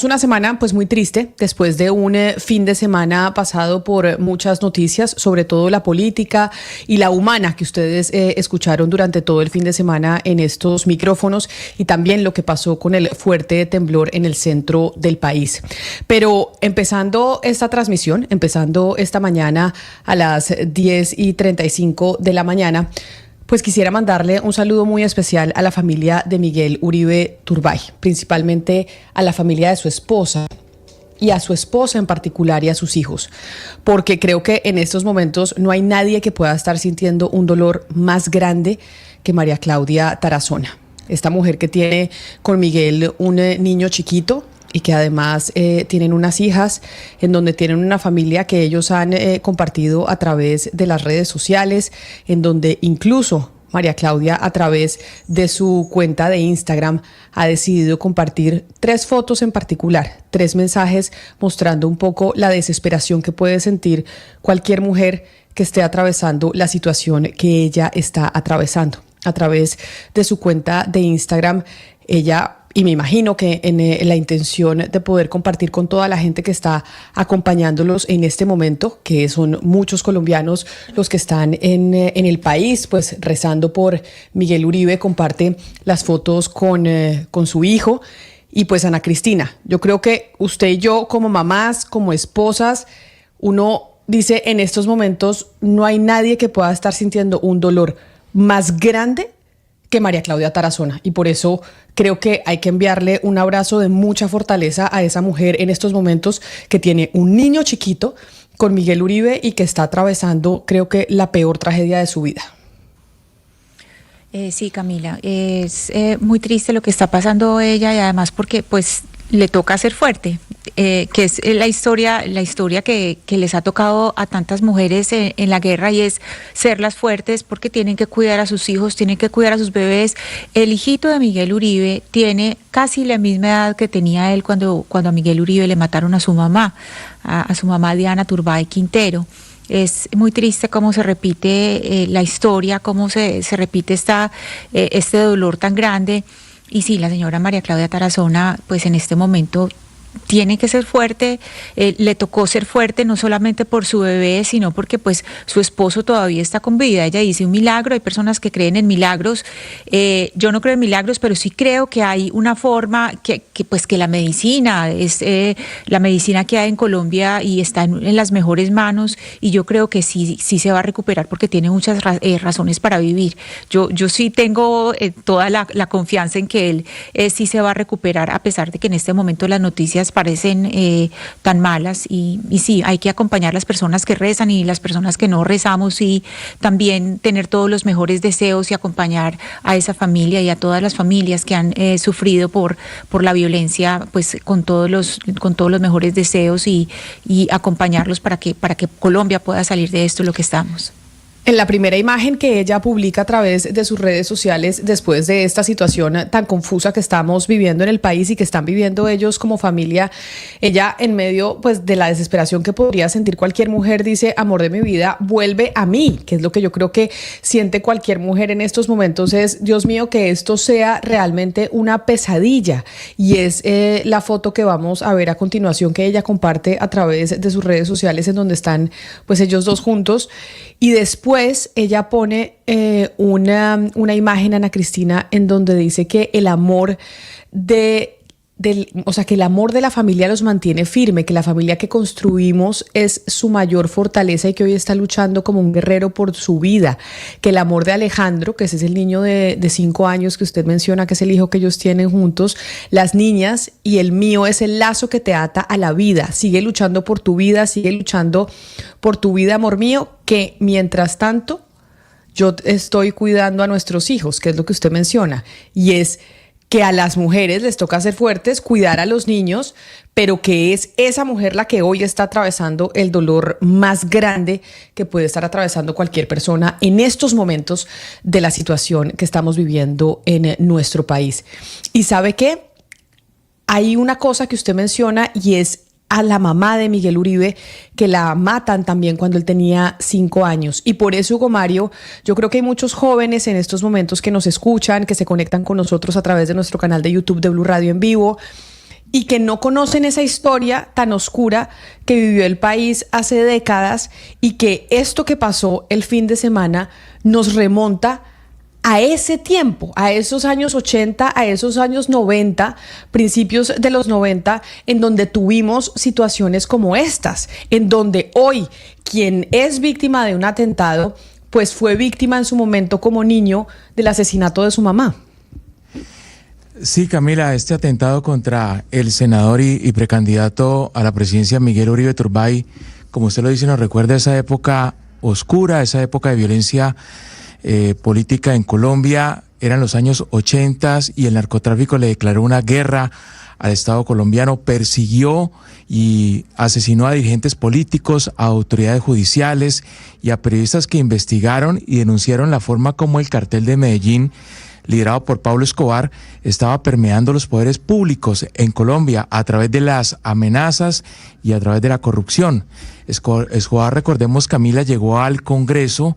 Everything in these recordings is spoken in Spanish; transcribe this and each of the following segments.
Una semana pues muy triste después de un fin de semana pasado por muchas noticias, sobre todo la política y la humana que ustedes escucharon durante todo el fin de semana en estos micrófonos, y también lo que pasó con el fuerte temblor en el centro del país. Pero empezando esta transmisión, empezando esta mañana a las 10:35 de la mañana, pues quisiera mandarle un saludo muy especial a la familia de Miguel Uribe Turbay, principalmente a la familia de su esposa y a su esposa en particular y a sus hijos, porque creo que en estos momentos no hay nadie que pueda estar sintiendo un dolor más grande que María Claudia Tarazona, esta mujer que tiene con Miguel un niño chiquito y que además tienen unas hijas, en donde tienen una familia que ellos han compartido a través de las redes sociales, en donde incluso María Claudia, a través de su cuenta de Instagram, ha decidido compartir 3 fotos en particular, 3 mensajes mostrando un poco la desesperación que puede sentir cualquier mujer que esté atravesando la situación que ella está atravesando. A través de su cuenta de Instagram, ella, y me imagino que en la intención de poder compartir con toda la gente que está acompañándolos en este momento, que son muchos colombianos los que están en el país, pues rezando por Miguel Uribe, comparte las fotos con su hijo y pues Ana Cristina. Yo creo que usted y yo, como mamás, como esposas, uno dice en estos momentos no hay nadie que pueda estar sintiendo un dolor más grande que María Claudia Tarazona, y por eso creo que hay que enviarle un abrazo de mucha fortaleza a esa mujer en estos momentos, que tiene un niño chiquito con Miguel Uribe y que está atravesando, creo que, la peor tragedia de su vida. Sí, Camila, es muy triste lo que está pasando ella, y además porque pues le toca ser fuerte, que es la historia que les ha tocado a tantas mujeres en la guerra, y es ser las fuertes porque tienen que cuidar a sus hijos, tienen que cuidar a sus bebés. El hijito de Miguel Uribe tiene casi la misma edad que tenía él cuando a Miguel Uribe le mataron a su mamá Diana Turbay Quintero. Es muy triste cómo se repite la historia, cómo se repite este dolor tan grande. Y sí, la señora María Claudia Tarazona, pues en este momento tiene que ser fuerte, le tocó ser fuerte no solamente por su bebé, sino porque pues su esposo todavía está con vida. Ella dice un milagro, hay personas que creen en milagros, yo no creo en milagros, pero sí creo que hay una forma que la medicina es la medicina que hay en Colombia y está en las mejores manos, y yo creo que sí se va a recuperar porque tiene muchas razones para vivir. Yo sí tengo toda la confianza en que él sí se va a recuperar, a pesar de que en este momento las noticias parecen tan malas, y sí, hay que acompañar a las personas que rezan y las personas que no rezamos, y también tener todos los mejores deseos y acompañar a esa familia y a todas las familias que han sufrido por la violencia, pues con todos los mejores deseos, y acompañarlos para que Colombia pueda salir de esto lo que estamos. En la primera imagen que ella publica a través de sus redes sociales después de esta situación tan confusa que estamos viviendo en el país y que están viviendo ellos como familia, ella, en medio pues de la desesperación que podría sentir cualquier mujer, dice: amor de mi vida, vuelve a mí, que es lo que yo creo que siente cualquier mujer en estos momentos. Es: Dios mío, que esto sea realmente una pesadilla. Y es la foto que vamos a ver a continuación, que ella comparte a través de sus redes sociales, en donde están pues ellos dos juntos. Y después ella pone una imagen, Ana Cristina, en donde dice que el amor que el amor de la familia los mantiene firme, que la familia que construimos es su mayor fortaleza y que hoy está luchando como un guerrero por su vida, que el amor de Alejandro, que ese es el niño de 5 años que usted menciona, que es el hijo que ellos tienen juntos, las niñas y el mío, es el lazo que te ata a la vida. Sigue luchando por tu vida, sigue luchando por tu vida, amor mío, que mientras tanto yo estoy cuidando a nuestros hijos, que es lo que usted menciona, y es que a las mujeres les toca ser fuertes, cuidar a los niños, pero que es esa mujer la que hoy está atravesando el dolor más grande que puede estar atravesando cualquier persona en estos momentos de la situación que estamos viviendo en nuestro país. ¿Y sabe qué? Hay una cosa que usted menciona, y es a la mamá de Miguel Uribe, que la matan también cuando él tenía 5 años. Y por eso, Hugo Mario, yo creo que hay muchos jóvenes en estos momentos que nos escuchan, que se conectan con nosotros a través de nuestro canal de YouTube de Blue Radio en vivo, y que no conocen esa historia tan oscura que vivió el país hace décadas y que esto que pasó el fin de semana nos remonta a ese tiempo, a esos años 80, a esos años 90, principios de los 90, en donde tuvimos situaciones como estas, en donde hoy quien es víctima de un atentado, pues fue víctima en su momento como niño del asesinato de su mamá. Sí, Camila, este atentado contra el senador y precandidato a la presidencia Miguel Uribe Turbay, como usted lo dice, nos recuerda esa época oscura, esa época de violencia política en Colombia. Eran los años 80 y el narcotráfico le declaró una guerra al Estado colombiano, persiguió y asesinó a dirigentes políticos, a autoridades judiciales y a periodistas que investigaron y denunciaron la forma como el cartel de Medellín, liderado por Pablo Escobar, estaba permeando los poderes públicos en Colombia a través de las amenazas y a través de la corrupción. Escobar, recordemos, Camila, llegó al Congreso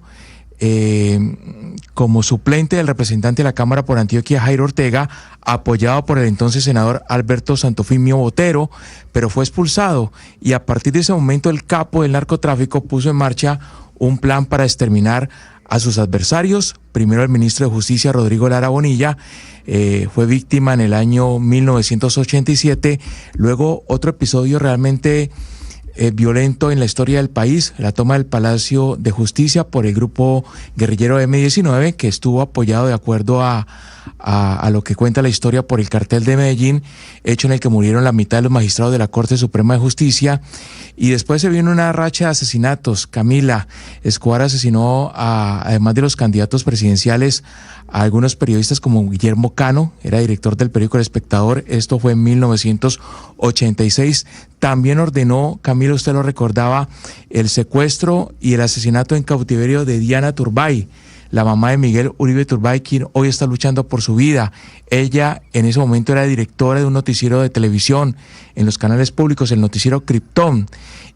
como suplente del representante de la Cámara por Antioquia, Jairo Ortega, apoyado por el entonces senador Alberto Santofimio Botero, pero fue expulsado, y a partir de ese momento el capo del narcotráfico puso en marcha un plan para exterminar a sus adversarios. Primero el ministro de Justicia, Rodrigo Lara Bonilla, fue víctima en el año 1987, luego otro episodio realmente violento en la historia del país, la toma del Palacio de Justicia por el grupo guerrillero M-19, que estuvo apoyado, de acuerdo a lo que cuenta la historia, por el cartel de Medellín, hecho en el que murieron la mitad de los magistrados de la Corte Suprema de Justicia. Y después se vino una racha de asesinatos. Camila, Escobar asesinó además de los candidatos presidenciales, a algunos periodistas como Guillermo Cano, era director del periódico El Espectador. Esto fue en 1986. También ordenó, Camila, usted lo recordaba, el secuestro y el asesinato en cautiverio de Diana Turbay, la mamá de Miguel Uribe Turbay, quien hoy está luchando por su vida. Ella en ese momento era directora de un noticiero de televisión en los canales públicos, el noticiero Krypton.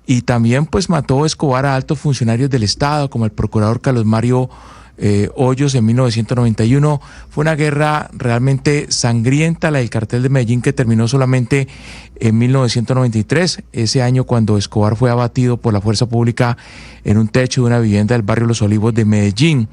Y también pues mató Escobar a altos funcionarios del Estado, como el procurador Carlos Mario Hoyos en 1991. Fue una guerra realmente sangrienta, la del cartel de Medellín, que terminó solamente en 1993, ese año cuando Escobar fue abatido por la fuerza pública en un techo de una vivienda del barrio Los Olivos de Medellín.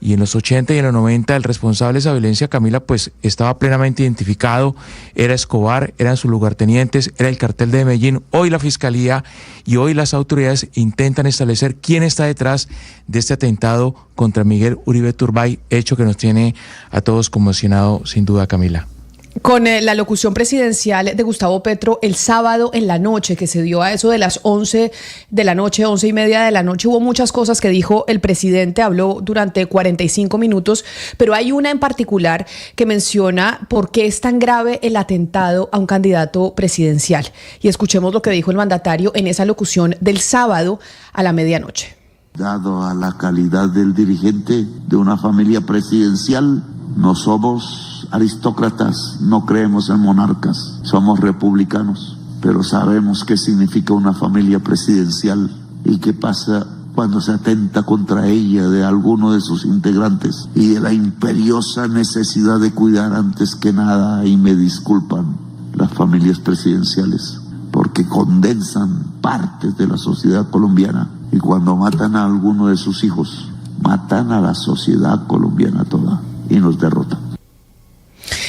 Y en los 80 y en los 90 el responsable de esa violencia, Camila, pues estaba plenamente identificado, era Escobar, eran sus lugartenientes, era el cartel de Medellín. Hoy la Fiscalía y hoy las autoridades intentan establecer quién está detrás de este atentado contra Miguel Uribe Turbay, hecho que nos tiene a todos conmocionados sin duda, Camila. Con la locución presidencial de Gustavo Petro el sábado en la noche, que se dio a eso de las 11 de la noche, 11:30 de la noche, hubo muchas cosas que dijo el presidente, habló durante 45 minutos, pero hay una en particular que menciona por qué es tan grave el atentado a un candidato presidencial. Y escuchemos lo que dijo el mandatario en esa locución del sábado a la medianoche. Dado a la calidad del dirigente de una familia presidencial, no somos aristócratas, no creemos en monarcas, somos republicanos, pero sabemos qué significa una familia presidencial y qué pasa cuando se atenta contra ella de alguno de sus integrantes, y de la imperiosa necesidad de cuidar antes que nada, y me disculpan, las familias presidenciales, porque condensan partes de la sociedad colombiana, y cuando matan a alguno de sus hijos, matan a la sociedad colombiana toda y nos derrotan.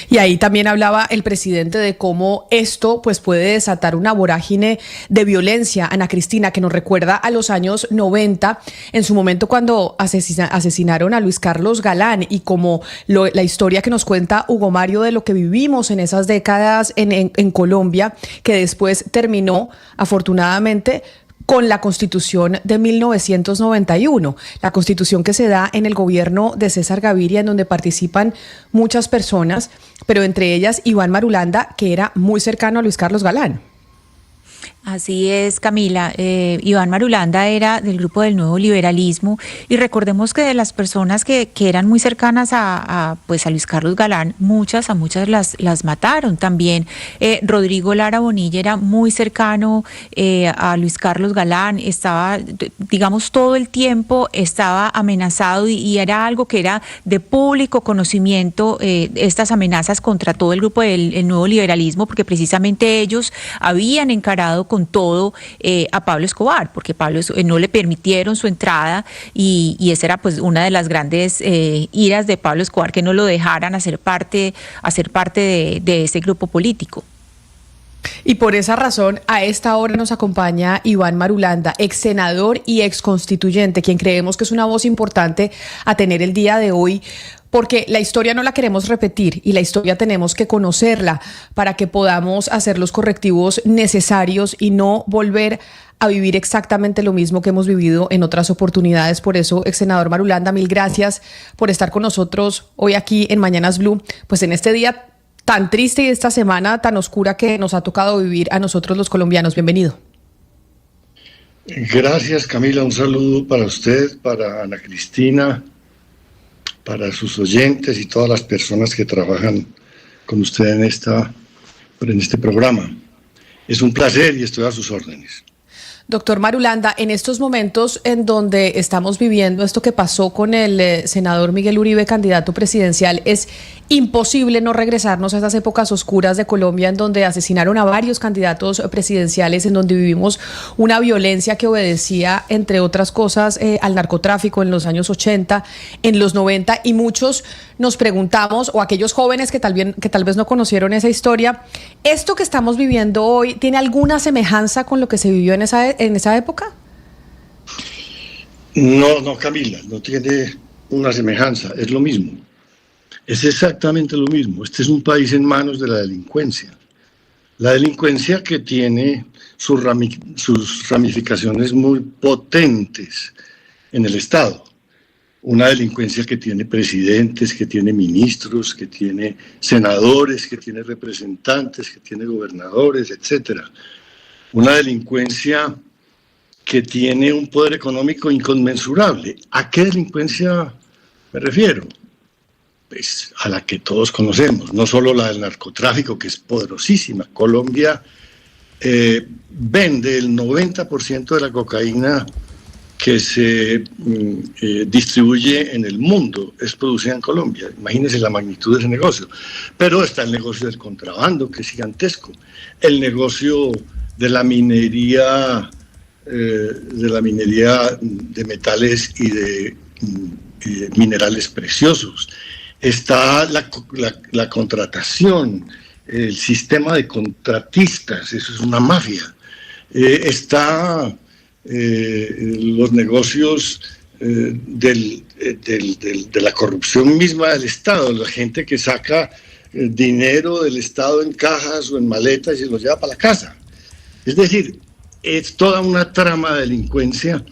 Y ahí también hablaba el presidente de cómo esto pues puede desatar una vorágine de violencia, Ana Cristina, que nos recuerda a los años 90, en su momento cuando asesinaron a Luis Carlos Galán, y como la historia que nos cuenta Hugo Mario de lo que vivimos en esas décadas en Colombia, que después terminó, afortunadamente, con la Constitución de 1991, la Constitución que se da en el gobierno de César Gaviria, en donde participan muchas personas, pero entre ellas Iván Marulanda, que era muy cercano a Luis Carlos Galán. Así es, Camila. Iván Marulanda era del grupo del Nuevo Liberalismo y recordemos que de las personas que eran muy cercanas pues a Luis Carlos Galán, a muchas las mataron también. Rodrigo Lara Bonilla era muy cercano a Luis Carlos Galán, estaba, digamos, todo el tiempo estaba amenazado y era algo que era de público conocimiento, estas amenazas contra todo el grupo del Nuevo Liberalismo, porque precisamente ellos habían encarado con todo a Pablo Escobar, porque no le permitieron su entrada y esa era pues una de las grandes iras de Pablo Escobar, que no lo dejaran hacer parte de ese grupo político. Y por esa razón, a esta hora nos acompaña Iván Marulanda, ex senador y ex constituyente, quien creemos que es una voz importante a tener el día de hoy, porque la historia no la queremos repetir y la historia tenemos que conocerla para que podamos hacer los correctivos necesarios y no volver a vivir exactamente lo mismo que hemos vivido en otras oportunidades. Por eso, ex senador Marulanda, mil gracias por estar con nosotros hoy aquí en Mañanas Blue, pues en este día tan triste y esta semana tan oscura que nos ha tocado vivir a nosotros los colombianos. Bienvenido. Gracias, Camila. Un saludo para usted, para Ana Cristina, para sus oyentes y todas las personas que trabajan con usted en este programa. Es un placer y estoy a sus órdenes. Doctor Marulanda, en estos momentos en donde estamos viviendo esto que pasó con el senador Miguel Uribe, candidato presidencial, es imposible no regresarnos a esas épocas oscuras de Colombia en donde asesinaron a varios candidatos presidenciales, en donde vivimos una violencia que obedecía, entre otras cosas, al narcotráfico en los años 80, en los 90, y muchos nos preguntamos, o aquellos jóvenes que tal vez no conocieron esa historia, ¿esto que estamos viviendo hoy tiene alguna semejanza con lo que se vivió en esa época? No, Camila, no tiene una semejanza, es lo mismo. Es exactamente lo mismo. Este es un país en manos de la delincuencia. La delincuencia que tiene sus ramificaciones muy potentes en el Estado. Una delincuencia que tiene presidentes, que tiene ministros, que tiene senadores, que tiene representantes, que tiene gobernadores, etcétera. Una delincuencia que tiene un poder económico inconmensurable. ¿A qué delincuencia me refiero? Pues a la que todos conocemos, no solo la del narcotráfico, que es poderosísima. Colombia vende el 90% de la cocaína que se distribuye en el mundo, es producida en Colombia. Imagínense la magnitud de ese negocio. Pero está el negocio del contrabando, que es gigantesco. El negocio de la minería de metales y de minerales preciosos. Está la contratación, el sistema de contratistas, eso es una mafia. Está los negocios de la corrupción misma del Estado, la gente que saca dinero del Estado en cajas o en maletas y se los lleva para la casa. Es decir, es toda una trama de delincuencia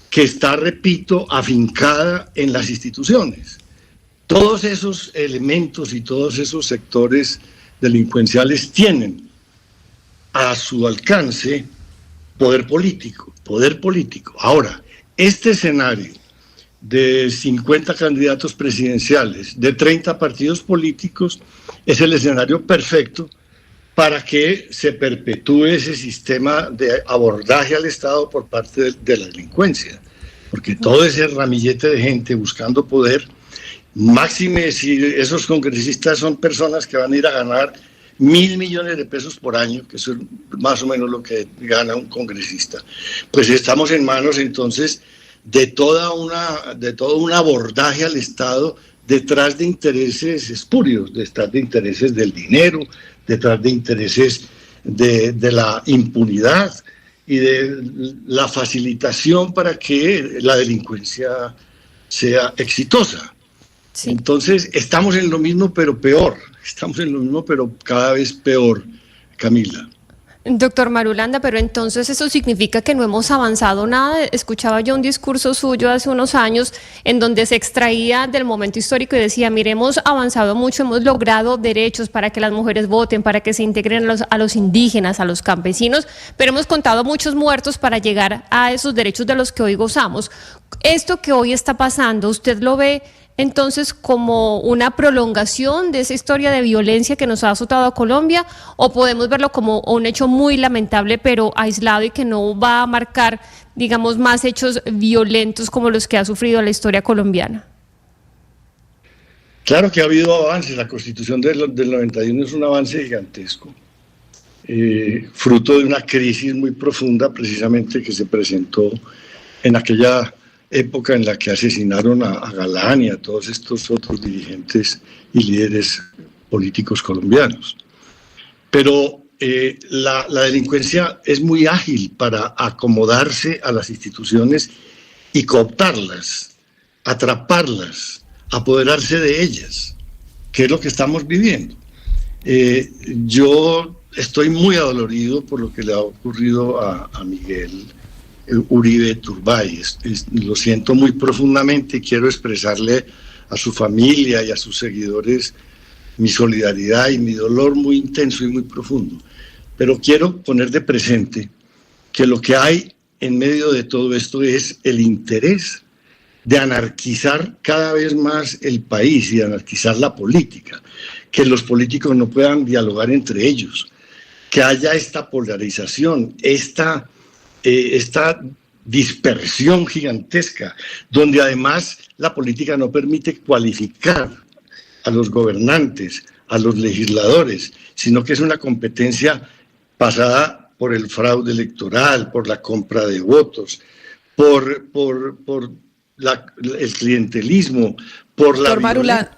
que está, repito, afincada en las instituciones. Todos esos elementos y todos esos sectores delincuenciales tienen a su alcance poder político. Ahora, este escenario de 50 candidatos presidenciales, de 30 partidos políticos, es el escenario perfecto para que se perpetúe ese sistema de abordaje al Estado por parte de la delincuencia. Porque todo ese ramillete de gente buscando poder, máxime si esos congresistas son personas que van a ir a ganar 1.000 millones de pesos por año, que eso es más o menos lo que gana un congresista, pues estamos en manos entonces de todo un abordaje al Estado detrás de intereses espurios, detrás de intereses del dinero, detrás de intereses de la impunidad y de la facilitación para que la delincuencia sea exitosa. Sí. Entonces, estamos en lo mismo, pero peor. Estamos en lo mismo, pero cada vez peor, Camila. Doctor Marulanda, pero entonces eso significa que no hemos avanzado nada. Escuchaba yo un discurso suyo hace unos años en donde se extraía del momento histórico y decía, mire, hemos avanzado mucho, hemos logrado derechos para que las mujeres voten, para que se integren a los indígenas, a los campesinos, pero hemos contado muchos muertos para llegar a esos derechos de los que hoy gozamos. Esto que hoy está pasando, ¿usted lo ve entonces como una prolongación de esa historia de violencia que nos ha azotado a Colombia, o podemos verlo como un hecho muy lamentable pero aislado y que no va a marcar, digamos, más hechos violentos como los que ha sufrido la historia colombiana? Claro que ha habido avances. La Constitución del 91 es un avance gigantesco, fruto de una crisis muy profunda precisamente que se presentó en aquella época en la que asesinaron a Galán y a todos estos otros dirigentes y líderes políticos colombianos. Pero la delincuencia es muy ágil para acomodarse a las instituciones y cooptarlas, atraparlas, apoderarse de ellas, que es lo que estamos viviendo. Yo estoy muy adolorido por lo que le ha ocurrido a Miguel Uribe Turbay. Lo siento muy profundamente y quiero expresarle a su familia y a sus seguidores mi solidaridad y mi dolor muy intenso y muy profundo. Pero quiero poner de presente que lo que hay en medio de todo esto es el interés de anarquizar cada vez más el país y de anarquizar la política, que los políticos no puedan dialogar entre ellos, que haya esta polarización, esta dispersión gigantesca, donde además la política no permite cualificar a los gobernantes, a los legisladores, sino que es una competencia pasada por el fraude electoral, por la compra de votos, por el clientelismo, por la violencia.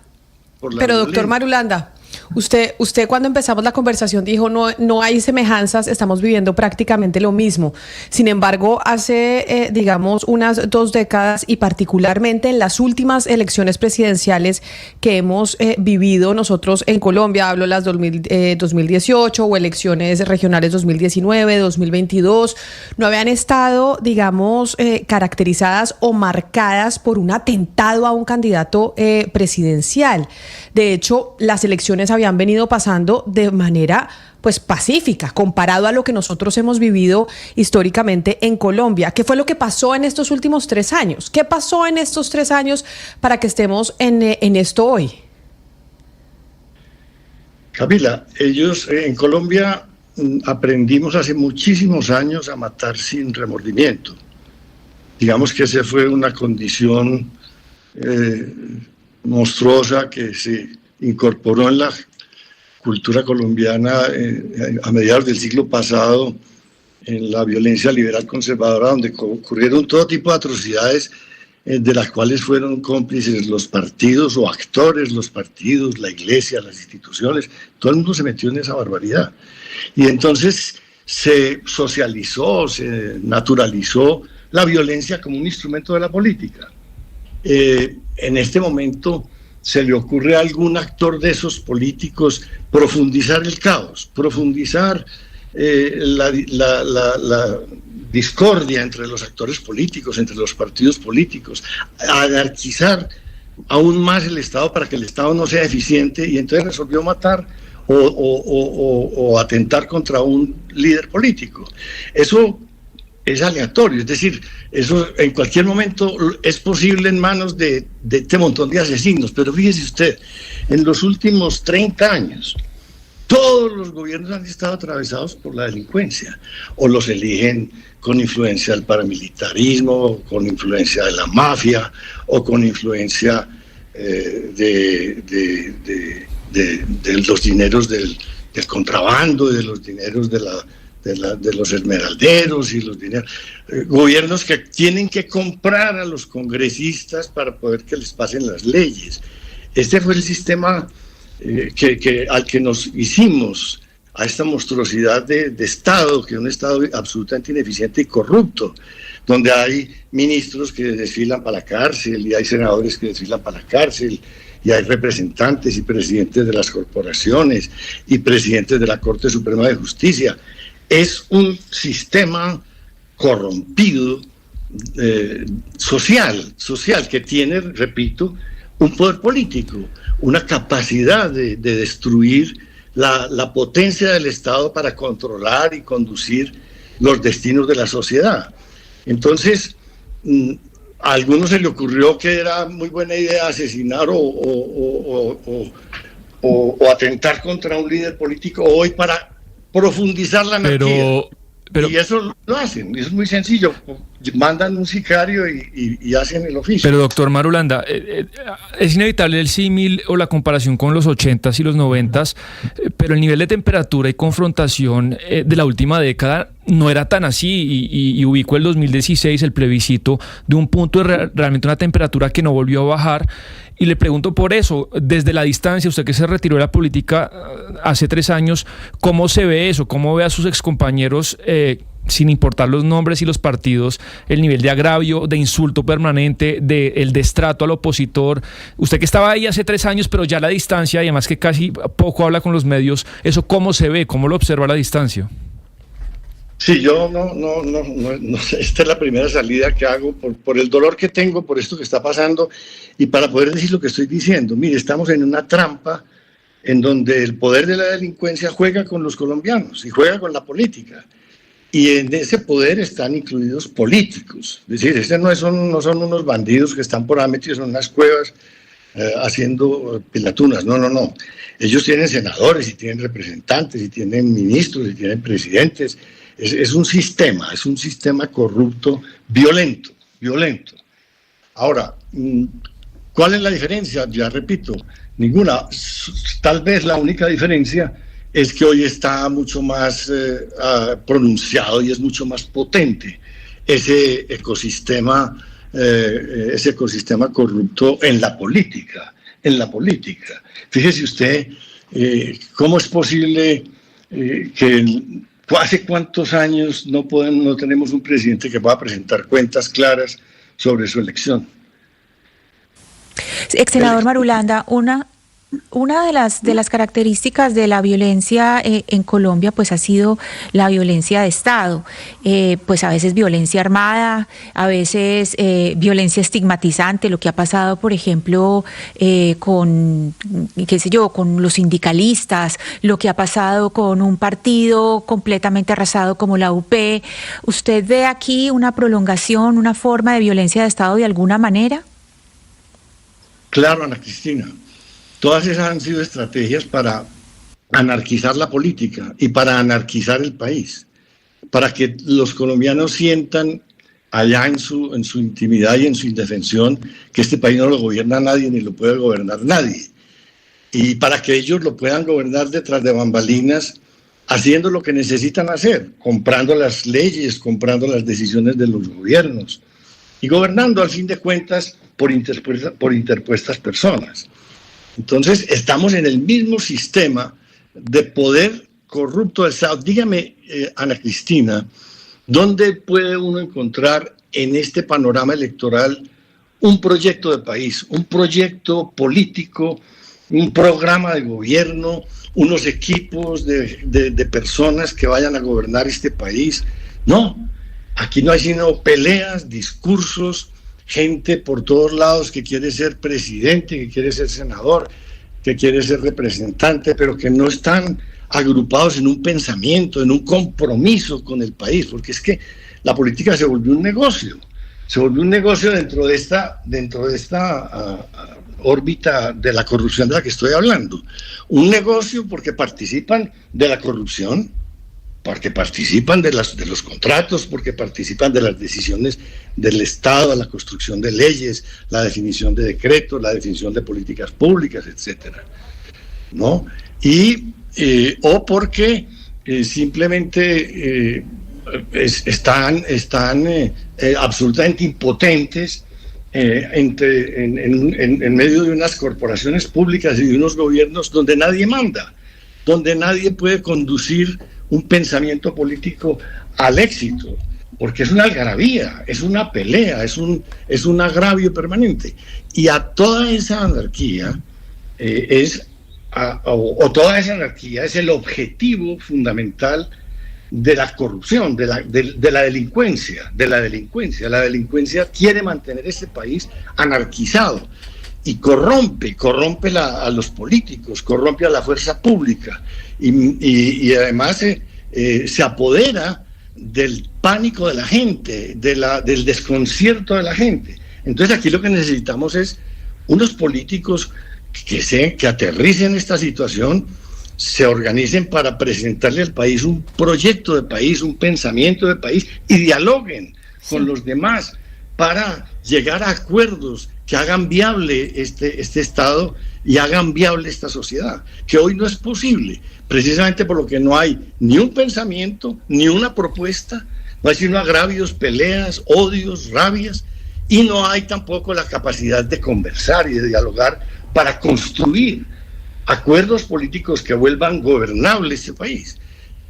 Pero doctor Marulanda, usted cuando empezamos la conversación dijo no hay semejanzas, estamos viviendo prácticamente lo mismo. Sin embargo, hace digamos unas 2 décadas y particularmente en las últimas elecciones presidenciales que hemos vivido nosotros en Colombia, hablo de las 2018 o elecciones regionales 2019, 2022, no habían estado digamos caracterizadas o marcadas por un atentado a un candidato presidencial. De hecho, las elecciones habían venido pasando de manera pues pacífica, comparado a lo que nosotros hemos vivido históricamente en Colombia. ¿Qué fue lo que pasó en estos últimos 3 años? ¿Qué pasó en estos 3 años para que estemos en esto hoy? Camila, en Colombia aprendimos hace muchísimos años a matar sin remordimiento. Digamos que esa fue una condición monstruosa que se incorporó en la cultura colombiana a mediados del siglo pasado, en la violencia liberal conservadora, donde ocurrieron todo tipo de atrocidades de las cuales fueron cómplices los partidos o actores, los partidos, la iglesia, las instituciones. Todo el mundo se metió en esa barbaridad. Y entonces se socializó, se naturalizó la violencia como un instrumento de la política. En este momento se le ocurre a algún actor de esos políticos profundizar el caos, profundizar la discordia entre los actores políticos, entre los partidos políticos, anarquizar aún más el Estado para que el Estado no sea eficiente, y entonces resolvió matar o atentar contra un líder político. Eso es aleatorio, es decir, eso en cualquier momento es posible en manos de este montón de asesinos. Pero fíjese usted, en los últimos 30 años, todos los gobiernos han estado atravesados por la delincuencia, o los eligen con influencia del paramilitarismo, o con influencia de la mafia, o con influencia de los dineros del contrabando, de los dineros de los esmeralderos y los dineros, gobiernos que tienen que comprar a los congresistas para poder que les pasen las leyes. Este fue el sistema al que nos hicimos, a esta monstruosidad de Estado, que es un Estado absolutamente ineficiente y corrupto, donde hay ministros que desfilan para la cárcel, y hay senadores que desfilan para la cárcel, y hay representantes y presidentes de las corporaciones y presidentes de la Corte Suprema de Justicia. es un sistema corrompido, social, que tiene, repito, un poder político, una capacidad de destruir la potencia del Estado para controlar y conducir los destinos de la sociedad. Entonces, a algunos se le ocurrió que era muy buena idea asesinar o atentar contra un líder político hoy para profundizar la anarquía. Y eso lo hacen, es muy sencillo, mandan un sicario y hacen el oficio. Pero doctor Marulanda, es inevitable el símil o la comparación con los 80s y los 90s, pero el nivel de temperatura y confrontación de la última década no era tan así, y ubicó el 2016, el plebiscito, de un punto de realmente una temperatura que no volvió a bajar. Y le pregunto por eso, desde la distancia, usted que se retiró de la política hace 3 años, ¿cómo se ve eso? ¿Cómo ve a sus excompañeros, sin importar los nombres y los partidos, el nivel de agravio, de insulto permanente, el destrato al opositor? Usted que estaba ahí hace 3 años, pero ya a la distancia, y además que casi poco habla con los medios, ¿eso cómo se ve? ¿Cómo lo observa a la distancia? Sí, yo no sé, esta es la primera salida que hago por el dolor que tengo por esto que está pasando y para poder decir lo que estoy diciendo. Mire, estamos en una trampa en donde el poder de la delincuencia juega con los colombianos y juega con la política. Y en ese poder están incluidos políticos. Es decir, no son unos bandidos que están por ahí metidos en unas cuevas haciendo pilatunas. No. Ellos tienen senadores y tienen representantes y tienen ministros y tienen presidentes. Es un sistema corrupto, violento. Ahora, ¿cuál es la diferencia? Ya repito, ninguna. Tal vez la única diferencia es que hoy está mucho más pronunciado y es mucho más potente ese ecosistema corrupto en la política. Fíjese usted cómo es posible que ¿hace cuántos años no tenemos un presidente que pueda presentar cuentas claras sobre su elección? Ex senador Marulanda, una de las características de la violencia en Colombia pues ha sido la violencia de Estado, pues a veces violencia armada, a veces violencia estigmatizante, lo que ha pasado por ejemplo con los sindicalistas, lo que ha pasado con un partido completamente arrasado como la UP. ¿Usted ve aquí una prolongación, una forma de violencia de Estado de alguna manera? Claro, Ana Cristina. Todas esas han sido estrategias para anarquizar la política y para anarquizar el país, para que los colombianos sientan allá en su intimidad y en su indefensión que este país no lo gobierna nadie ni lo puede gobernar nadie, y para que ellos lo puedan gobernar detrás de bambalinas, haciendo lo que necesitan hacer, comprando las leyes, comprando las decisiones de los gobiernos y gobernando al fin de cuentas por interpuestas personas. Entonces, estamos en el mismo sistema de poder corrupto del Estado. Dígame, Ana Cristina, ¿dónde puede uno encontrar en este panorama electoral un proyecto de país, un proyecto político, un programa de gobierno, unos equipos de personas que vayan a gobernar este país? No, aquí no hay sino peleas, discursos, gente por todos lados que quiere ser presidente, que quiere ser senador, que quiere ser representante, pero que no están agrupados en un pensamiento, en un compromiso con el país, porque es que la política se volvió un negocio dentro de esta órbita de la corrupción de la que estoy hablando. Un negocio porque participan de la corrupción, porque participan de los contratos, porque participan de las decisiones del Estado, la construcción de leyes, la definición de decretos, la definición de políticas públicas, etcétera, ¿no? O porque simplemente están absolutamente impotentes en medio de unas corporaciones públicas y de unos gobiernos donde nadie manda, donde nadie puede conducir un pensamiento político al éxito, porque es una algarabía, es una pelea, es un agravio permanente. Y a toda esa anarquía toda esa anarquía es el objetivo fundamental de la corrupción, de la delincuencia. La delincuencia quiere mantener este país anarquizado y corrompe a los políticos, corrompe a la fuerza pública y además se apodera del pánico de la gente, del desconcierto de la gente. Entonces aquí lo que necesitamos es unos políticos que aterricen esta situación, se organicen para presentarle al país un proyecto de país, un pensamiento de país y dialoguen con los demás para llegar a acuerdos que hagan viable este Estado y hagan viable esta sociedad, que hoy no es posible, precisamente por lo que no hay ni un pensamiento, ni una propuesta, no hay sino agravios, peleas, odios, rabias, y no hay tampoco la capacidad de conversar y de dialogar para construir acuerdos políticos que vuelvan gobernable este país.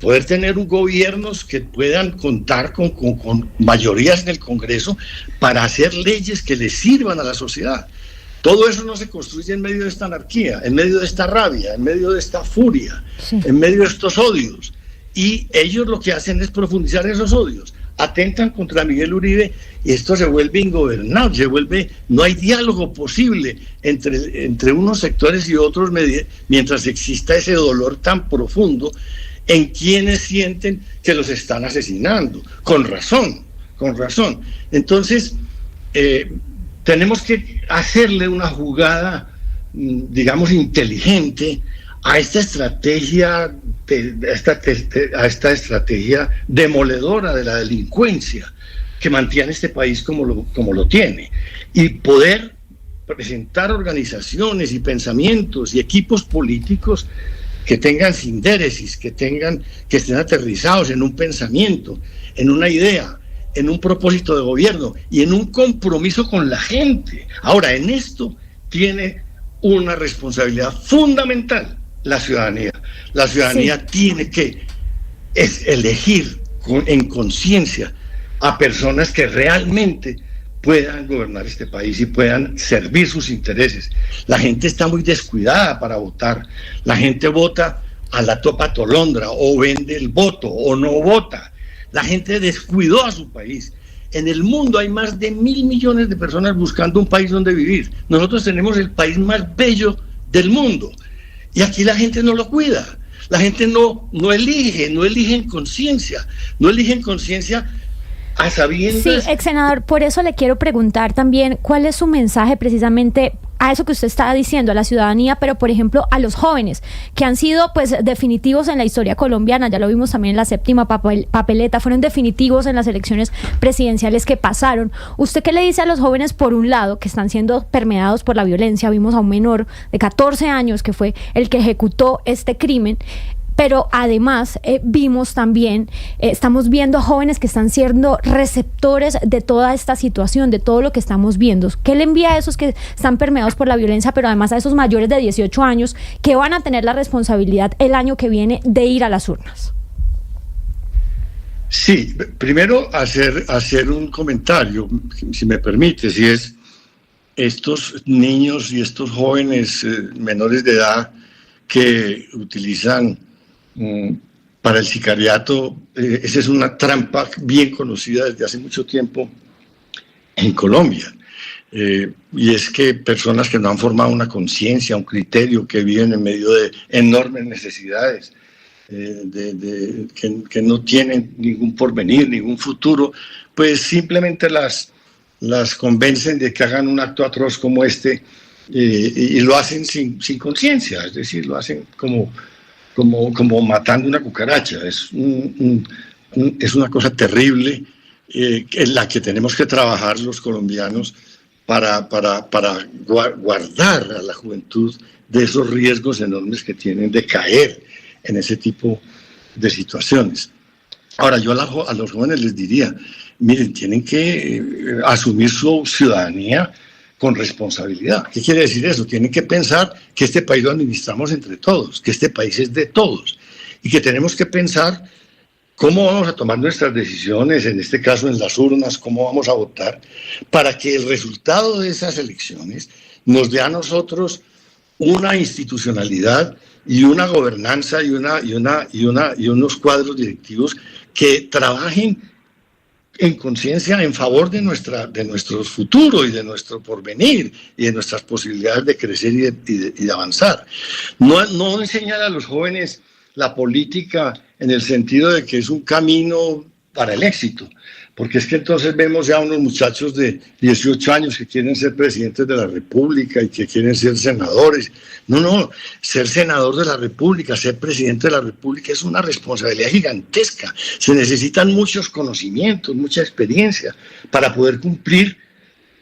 Poder tener gobiernos que puedan contar con mayorías en el Congreso para hacer leyes que les sirvan a la sociedad. Todo eso no se construye en medio de esta anarquía, en medio de esta rabia, en medio de esta furia, en medio de estos odios. Y ellos lo que hacen es profundizar esos odios. Atentan contra Miguel Uribe y esto se vuelve ingobernable, no hay diálogo posible entre unos sectores y otros mientras exista ese dolor tan profundo en quienes sienten que los están asesinando, con razón. Entonces, tenemos que hacerle una jugada, digamos, inteligente a esta estrategia demoledora de la delincuencia que mantiene este país como lo tiene, y poder presentar organizaciones y pensamientos y equipos políticos que tengan sindéresis, que estén aterrizados en un pensamiento, en una idea, en un propósito de gobierno y en un compromiso con la gente. Ahora, en esto tiene una responsabilidad fundamental la ciudadanía. La ciudadanía tiene que elegir en conciencia a personas que realmente puedan gobernar este país y puedan servir sus intereses. La gente está muy descuidada para votar. La gente vota a la topa tolondra, o vende el voto o no vota. La gente descuidó a su país. En el mundo hay más de 1.000 millones de personas buscando un país donde vivir. Nosotros tenemos el país más bello del mundo y aquí la gente no lo cuida. La gente no elige en conciencia, a sabiendas. Sí, ex senador, por eso le quiero preguntar también cuál es su mensaje precisamente a eso que usted está diciendo, a la ciudadanía, pero por ejemplo a los jóvenes, que han sido pues definitivos en la historia colombiana, ya lo vimos también en la séptima papeleta, fueron definitivos en las elecciones presidenciales que pasaron. ¿Usted qué le dice a los jóvenes, por un lado, que están siendo permeados por la violencia? Vimos a un menor de 14 años que fue el que ejecutó este crimen, pero además vimos también, estamos viendo jóvenes que están siendo receptores de toda esta situación, de todo lo que estamos viendo. ¿Qué le envía a esos que están permeados por la violencia, pero además a esos mayores de 18 años que van a tener la responsabilidad el año que viene de ir a las urnas? Sí, primero hacer un comentario, si me permite, si es estos niños y estos jóvenes menores de edad que utilizan para el sicariato, esa es una trampa bien conocida desde hace mucho tiempo en Colombia. Y es que personas que no han formado una conciencia, un criterio, que viven en medio de enormes necesidades, que no tienen ningún porvenir, ningún futuro, pues simplemente las convencen de que hagan un acto atroz como este, y lo hacen sin conciencia, es decir, lo hacen como matando una cucaracha. Es una cosa terrible en la que tenemos que trabajar los colombianos para guardar a la juventud de esos riesgos enormes que tienen de caer en ese tipo de situaciones. Ahora, yo a los jóvenes les diría, miren, tienen que asumir su ciudadanía con responsabilidad. ¿Qué quiere decir eso? Tienen que pensar que este país lo administramos entre todos, que este país es de todos y que tenemos que pensar cómo vamos a tomar nuestras decisiones, en este caso en las urnas, cómo vamos a votar, para que el resultado de esas elecciones nos dé a nosotros una institucionalidad y una gobernanza y unos cuadros directivos que trabajen en conciencia en favor de nuestro futuro y de nuestro porvenir y de nuestras posibilidades de crecer y de avanzar. No enseñar a los jóvenes la política en el sentido de que es un camino para el éxito, porque es que entonces vemos ya unos muchachos de 18 años que quieren ser presidentes de la República y que quieren ser senadores. No, ser senador de la República, ser presidente de la República es una responsabilidad gigantesca. Se necesitan muchos conocimientos, mucha experiencia para poder cumplir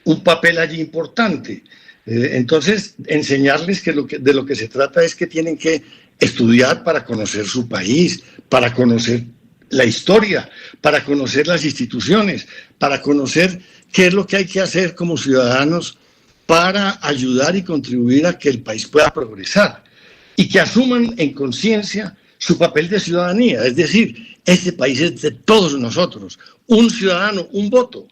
un papel allí importante. Entonces, enseñarles que de lo que se trata es que tienen que estudiar para conocer su país, para conocer la historia, para conocer las instituciones, para conocer qué es lo que hay que hacer como ciudadanos para ayudar y contribuir a que el país pueda progresar y que asuman en conciencia su papel de ciudadanía. Es decir, este país es de todos nosotros, un ciudadano, un voto,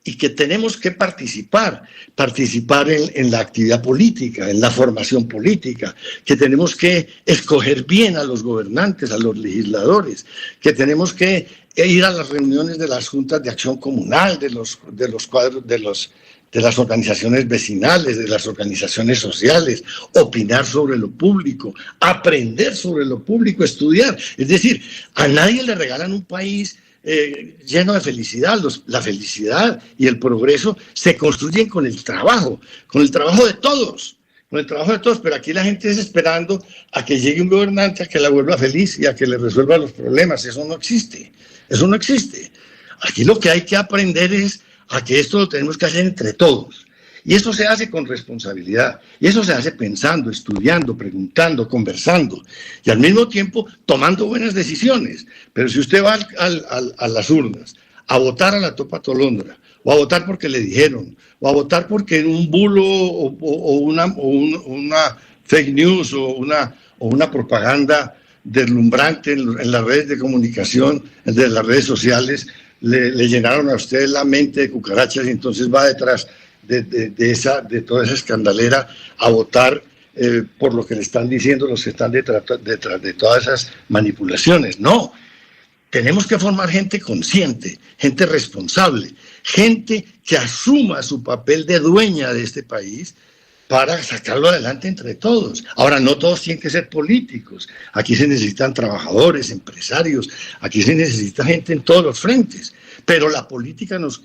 y que tenemos que participar en la actividad política, en la formación política, que tenemos que escoger bien a los gobernantes, a los legisladores, que tenemos que ir a las reuniones de las juntas de acción comunal, de los cuadros, de las organizaciones vecinales, de las organizaciones sociales, opinar sobre lo público, aprender sobre lo público, estudiar. Es decir, a nadie le regalan un país lleno de felicidad. La felicidad y el progreso se construyen con el trabajo de todos, pero aquí la gente es esperando a que llegue un gobernante a que la vuelva feliz y a que le resuelva los problemas. Eso no existe. Aquí lo que hay que aprender es a que esto lo tenemos que hacer entre todos. Y eso se hace con responsabilidad, y eso se hace pensando, estudiando, preguntando, conversando, y al mismo tiempo tomando buenas decisiones. Pero si usted va a las urnas a votar a la Topa Tolondra, o a votar porque le dijeron, o a votar porque un bulo o una fake news o una propaganda deslumbrante en las redes de comunicación, de las redes sociales, le llenaron a usted la mente de cucarachas, y entonces va detrás de toda esa escandalera a votar por lo que le están diciendo los que están detrás de todas esas manipulaciones. No, tenemos que formar gente consciente, gente responsable, gente que asuma su papel de dueña de este país para sacarlo adelante entre todos. Ahora, no todos tienen que ser políticos. Aquí se necesitan trabajadores, empresarios, aquí se necesita gente en todos los frentes. Pero la política nos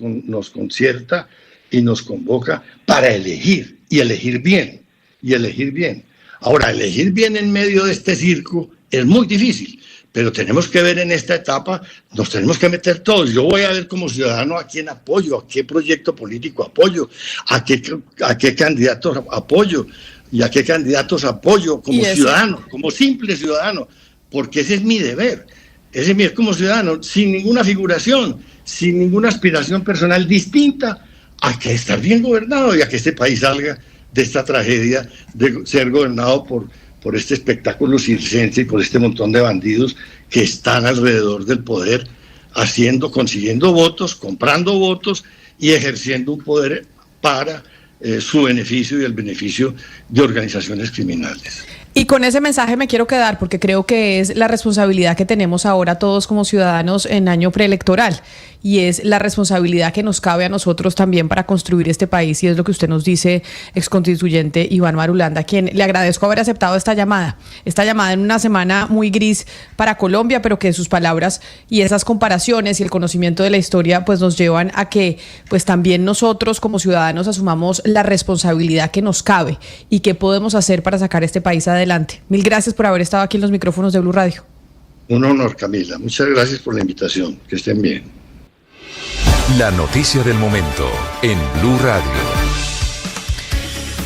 concierta y nos convoca para elegir, y elegir bien. Ahora, elegir bien en medio de este circo es muy difícil, pero tenemos que ver en esta etapa, nos tenemos que meter todos. Yo voy a ver como ciudadano a quién apoyo, a qué proyecto político apoyo, a qué candidatos apoyo, y a qué candidatos apoyo como ciudadano, como simple ciudadano, porque ese es mi deber. Ese es mi deber como ciudadano, sin ninguna figuración, sin ninguna aspiración personal distinta a que estar bien gobernado y a que este país salga de esta tragedia de ser gobernado por este espectáculo circense y por este montón de bandidos que están alrededor del poder, consiguiendo votos, comprando votos y ejerciendo un poder para su beneficio y el beneficio de organizaciones criminales. Y con ese mensaje me quiero quedar, porque creo que es la responsabilidad que tenemos ahora todos como ciudadanos en año preelectoral, y es la responsabilidad que nos cabe a nosotros también para construir este país, y es lo que usted nos dice, exconstituyente Iván Marulanda, a quien le agradezco haber aceptado esta llamada en una semana muy gris para Colombia, pero que sus palabras y esas comparaciones y el conocimiento de la historia pues nos llevan a que pues también nosotros como ciudadanos asumamos la responsabilidad que nos cabe y qué podemos hacer para sacar este país adelante. Mil gracias por haber estado aquí en los micrófonos de Blue Radio. Un honor, Camila. Muchas gracias por la invitación. Que estén bien. La noticia del momento en Blue Radio.